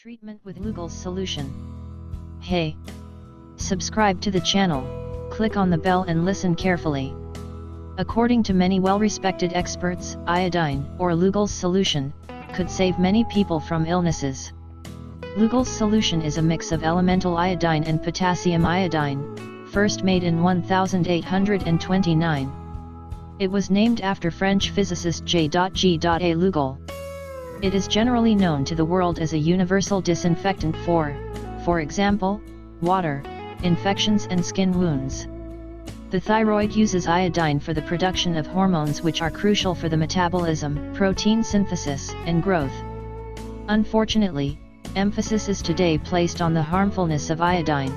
Treatment with lugol solution. Hey! Subscribe to the channel, click on the bell and listen carefully. According to many well-respected experts, iodine, or lugol solution, could save many people from illnesses. Lugol solution is a mix of elemental iodine and potassium iodine, first made in 1829. It was named after French physicist J. G. A. Lugol. It is generally known to the world as a universal disinfectant for example, water, infections and skin wounds. The thyroid uses iodine for the production of hormones which are crucial for the metabolism, protein synthesis, and growth. Unfortunately, emphasis is today placed on the harmfulness of iodine.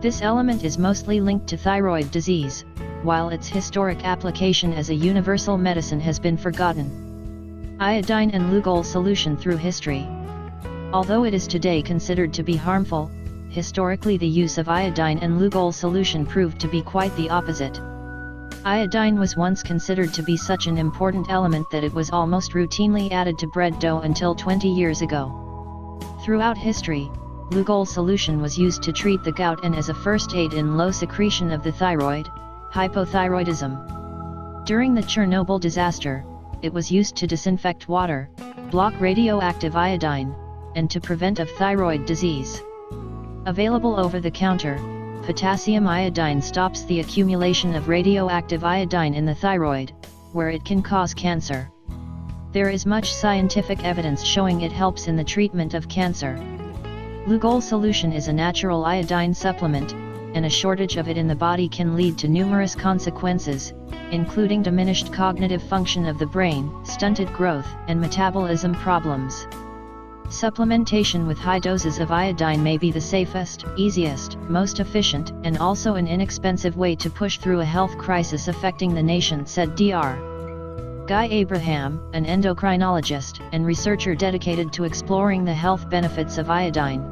This element is mostly linked to thyroid disease, while its historic application as a universal medicine has been forgotten. Iodine and lugol solution through history. Although it is today considered to be harmful, historically the use of iodine and lugol solution proved to be quite the opposite. Iodine was once considered to be such an important element that it was almost routinely added to bread dough until 20 years ago. Throughout history, lugol solution was used to treat the gout and as a first aid in low secretion of the thyroid, hypothyroidism. During the Chernobyl disaster, it was used to disinfect water, block radioactive iodine, and to prevent of thyroid disease. Available over the counter, potassium iodine stops the accumulation of radioactive iodine in the thyroid, where it can cause cancer. There is much scientific evidence showing it helps in the treatment of cancer. Lugol solution is a natural iodine supplement, and a shortage of it in the body can lead to numerous consequences, including diminished cognitive function of the brain, stunted growth, and metabolism problems. Supplementation with high doses of iodine may be the safest, easiest, most efficient, and also an inexpensive way to push through a health crisis affecting the nation, said Dr. Guy Abraham, an endocrinologist and researcher dedicated to exploring the health benefits of iodine.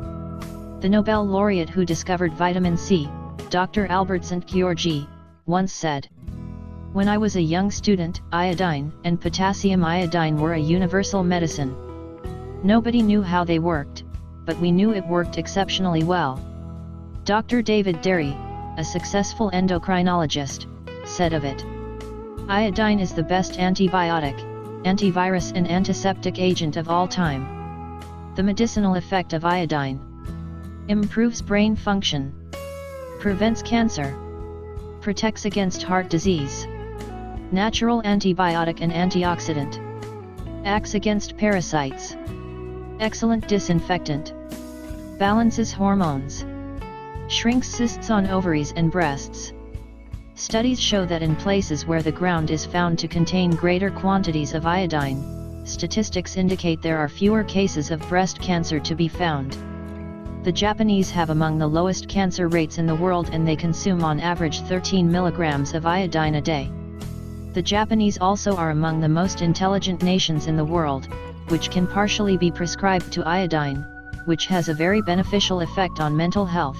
The Nobel laureate who discovered vitamin C, Dr. Albert St. Georgi, once said, "When I was a young student, iodine and potassium iodine were a universal medicine. Nobody knew how they worked, but we knew it worked exceptionally well." Dr. David Derry, a successful endocrinologist, said of it, "Iodine is the best antibiotic, antivirus and antiseptic agent of all time. The medicinal effect of iodine: improves brain function, prevents cancer, protects against heart disease, natural antibiotic and antioxidant, acts against parasites, excellent disinfectant, balances hormones, shrinks cysts on ovaries and breasts." Studies show that in places where the ground is found to contain greater quantities of iodine, statistics indicate there are fewer cases of breast cancer to be found. The Japanese have among the lowest cancer rates in the world and they consume on average 13 milligrams of iodine a day. The Japanese also are among the most intelligent nations in the world, which can partially be prescribed to iodine, which has a very beneficial effect on mental health.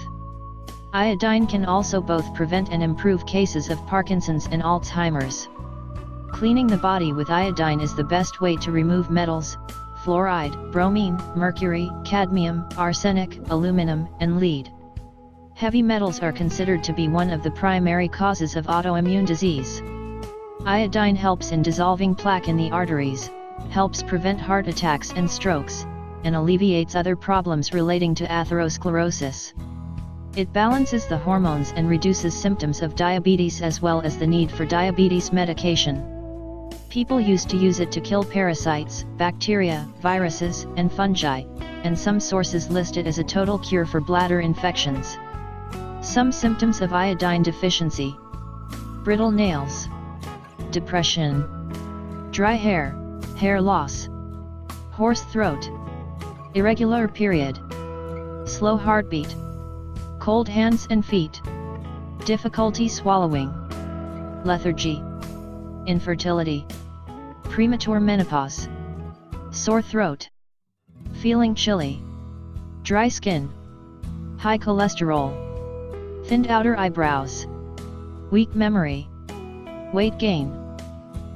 Iodine can also both prevent and improve cases of Parkinson's and Alzheimer's. Cleaning the body with iodine is the best way to remove metals: fluoride, bromine, mercury, cadmium, arsenic, aluminum, and lead. Heavy metals are considered to be one of the primary causes of autoimmune disease. Iodine helps in dissolving plaque in the arteries, helps prevent heart attacks and strokes, and alleviates other problems relating to atherosclerosis. It balances the hormones and reduces symptoms of diabetes as well as the need for diabetes medication. People used to use it to kill parasites, bacteria, viruses, and fungi, and some sources list it as a total cure for bladder infections. Some symptoms of iodine deficiency: brittle nails, depression, dry hair, hair loss, hoarse throat, irregular period, slow heartbeat, cold hands and feet, difficulty swallowing, lethargy, infertility, premature menopause, sore throat, feeling chilly, dry skin, high cholesterol, thinned outer eyebrows, weak memory, weight gain,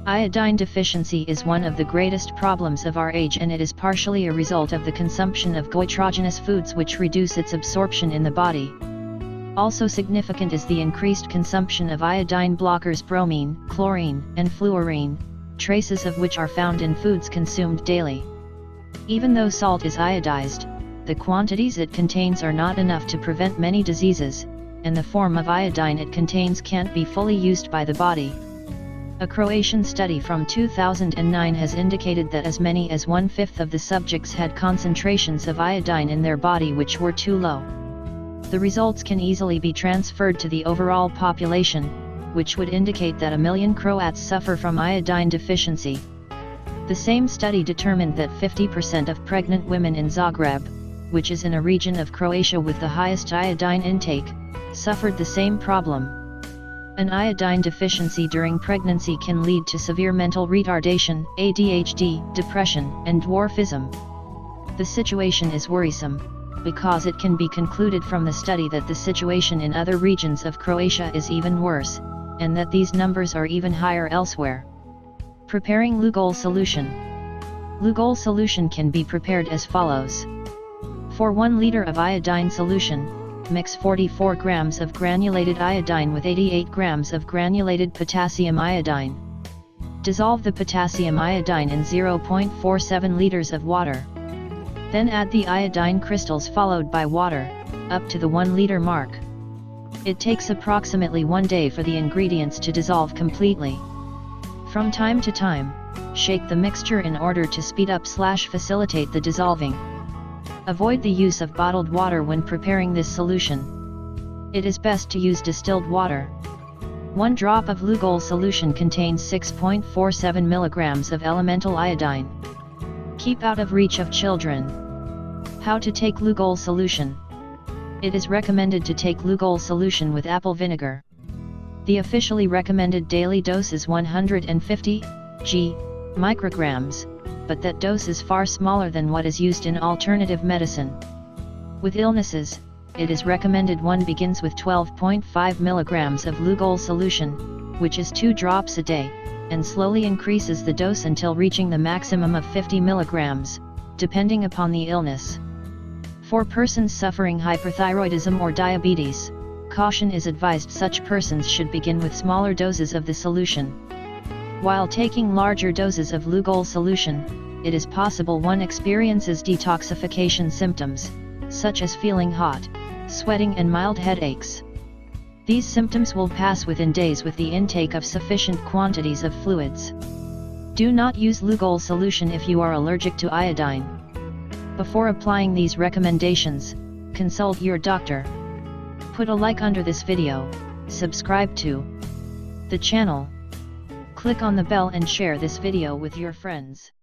Iodine deficiency is one of the greatest problems of our age, and it is partially a result of the consumption of goitrogenous foods which reduce its absorption in the body. Also significant is the increased consumption of iodine blockers bromine, chlorine, and fluorine, traces of which are found in foods consumed daily. Even though salt is iodized, the quantities it contains are not enough to prevent many diseases, and the form of iodine it contains can't be fully used by the body. A Croatian study from 2009 has indicated that as many as 1/5 of the subjects had concentrations of iodine in their body which were too low. The results can easily be transferred to the overall population, which would indicate that 1 million Croats suffer from iodine deficiency. The same study determined that 50% of pregnant women in Zagreb, which is in a region of Croatia with the highest iodine intake, suffered the same problem. An iodine deficiency during pregnancy can lead to severe mental retardation, ADHD, depression, and dwarfism. The situation is worrisome, because it can be concluded from the study that the situation in other regions of Croatia is even worse, and that these numbers are even higher elsewhere. Preparing lugol solution. Lugol solution can be prepared as follows. For 1 liter of iodine solution, mix 44 grams of granulated iodine with 88 grams of granulated potassium iodine. Dissolve the potassium iodine in 0.47 liters of water. Then add the iodine crystals followed by water, up to the 1 liter mark. It takes approximately 1 day for the ingredients to dissolve completely. From time to time, shake the mixture in order to speed up/facilitate the dissolving. Avoid the use of bottled water when preparing this solution. It is best to use distilled water. 1 drop of lugol solution contains 6.47 milligrams of elemental iodine. Keep out of reach of children. How to take lugol solution. It is recommended to take lugol solution with apple vinegar. The officially recommended daily dose is 150 micrograms, but that dose is far smaller than what is used in alternative medicine. With illnesses, it is recommended one begins with 12.5 milligrams of lugol solution, which is 2 drops a day, and slowly increases the dose until reaching the maximum of 50 milligrams, depending upon the illness. For persons suffering hyperthyroidism or diabetes, caution is advised. Such persons should begin with smaller doses of the solution. While taking larger doses of lugol solution, it is possible one experiences detoxification symptoms, such as feeling hot, sweating and mild headaches. These symptoms will pass within days with the intake of sufficient quantities of fluids. Do not use lugol solution if you are allergic to iodine. Before applying these recommendations, consult your doctor. Put a like under this video, subscribe to the channel. Click on the bell and share this video with your friends.